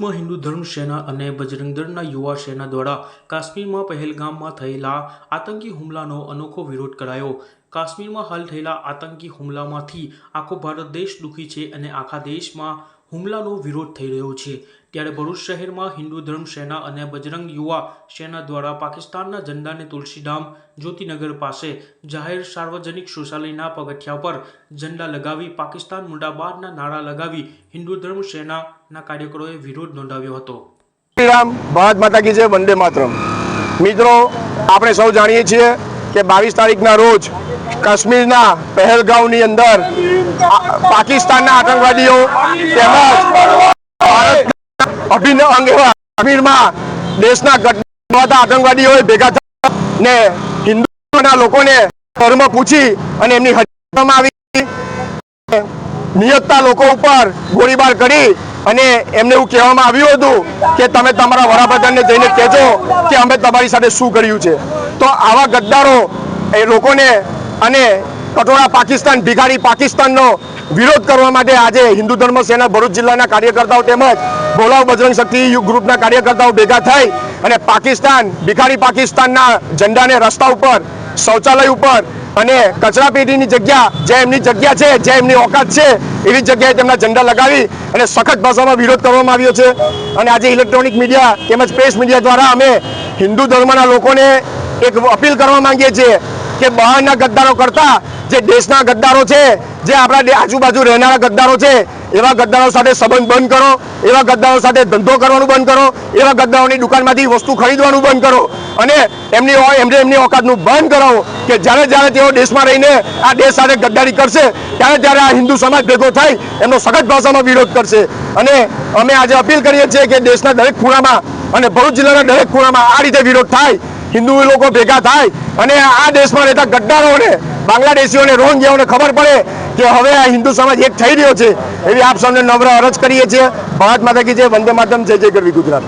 વિશ્વ હિન્દુ ધર્મ સેના અને બજરંગ દળના યુવા સેના દ્વારા કાશ્મીરમાં પહેલગામમાં થયેલા આતંકી હુમલાનો અનોખો વિરોધ કરાયો। કાશ્મીરમાં હાલ થયેલા આતંકી હુમલામાંથી આખો ભારત દેશ દુઃખી છે અને આખા દેશમાં હુમલાનો વિરોધ થઈ રહ્યો છે। ત્યારે ભરૂચ શહેરમાં હિન્દુ ધર્મ સેના અને બજરંગ યુવા સેના દ્વારા પાકિસ્તાનના ઝંડાને તુલસીધામ જ્યોતિનગર પાસે જાહેર સાર્વજનિક શૌચાલયના પગથિયા પર ઝંડા લગાવી પાકિસ્તાન મુર્દાબાદના નારા લગાવી હિન્દુ ધર્મ સેનાના કાર્યકરોએ વિરોધ નોંધાવ્યો હતો। રામ ભારત માતા કી જય, વંદે માતરમ। મિત્રો, આપણે સૌ જાણીએ છીએ કે 22 તારીખના રોજ કાશ્મીરના પહેલગામની અંદર પાકિસ્તાનના આતંકવાદીઓ તેમજ અભિન્ન અંગ એવા કાશ્મીરમાં દેશના ગઠબંધન આતંકવાદીઓએ ભેગા થયા ને હિન્દુઓના લોકોને ધર્મ પૂછી અને એમની હત્યા કરવામાં આવી। નિયતતા લોકો ઉપર ગોળીબાર કરી અને એમને એવું કહેવામાં આવ્યું હતું કે તમે તમારા વડાપ્રધાનને જઈને કહેજો કે અમે તમારી સાથે શું કર્યું છે। તો આવા ગદ્દારો એ લોકોને અને કટોરા પાકિસ્તાન, ભિખારી પાકિસ્તાનનો વિરોધ કરવા માટે આજે હિન્દુ ધર્મ સેના ભરૂચ જિલ્લાના કાર્યકર્તાઓ તેમજ ભોલાવ બજરંગ શક્તિ ગ્રુપના કાર્યકર્તાઓ ભેગા થઈ અને પાકિસ્તાન, ભિખારી પાકિસ્તાનના ઝંડાને રસ્તા ઉપર, શૌચાલય ઉપર અને કચરા પેટીની જગ્યા, જે એમની જગ્યા છે, જે એમની ઓકાત છે એવી જગ્યાએ તેમના ઝંડા લગાવી અને સખત ભાષામાં વિરોધ કરવામાં આવ્યો છે। અને આજે ઇલેક્ટ્રોનિક મીડિયા તેમજ પ્રેસ મીડિયા દ્વારા અમે હિન્દુ ધર્મના લોકોને એક અપીલ કરવા માંગીએ છીએ કે બહારના ગદ્દારો કરતા જે દેશના ગદ્દારો છે, જે આપણા આજુબાજુ રહેનારા ગદ્દારો છે, એવા ગદ્દારો સાથે સંબંધ બંધ કરો, એવા ગદ્દારો સાથે ધંધો કરવાનું બંધ કરો, એવા ગદ્દારોની દુકાનમાંથી વસ્તુ ખરીદવાનું બંધ કરો અને એમની ઓકાતનું બંધ કરાવો કે જ્યારે તેઓ દેશમાં રહીને આ દેશ સાથે ગદ્દારી કરશે ત્યારે આ હિન્દુ સમાજ ભેગો થઈ એમનો સખત ભાષામાં વિરોધ કરશે। અને અમે આજે અપીલ કરીએ છીએ કે દેશના દરેક ખૂણામાં અને ભરૂચ જિલ્લાના દરેક ખૂણામાં આ રીતે વિરોધ થાય, હિન્દુ લોકો ભેગા થાય અને આ દેશમાં રહેતા ગદ્દારોને, બાંગ્લાદેશીઓને, રોહિંગ્યાઓને ખબર પડે કે હવે આ હિન્દુ સમાજ એક થઈ રહ્યો છે। એવી આપ સૌને નમ્ર અરજ કરીએ છીએ। ભારત માતા કી જય, વંદે માતરમ, જય જય ગરવી ગુજરાત।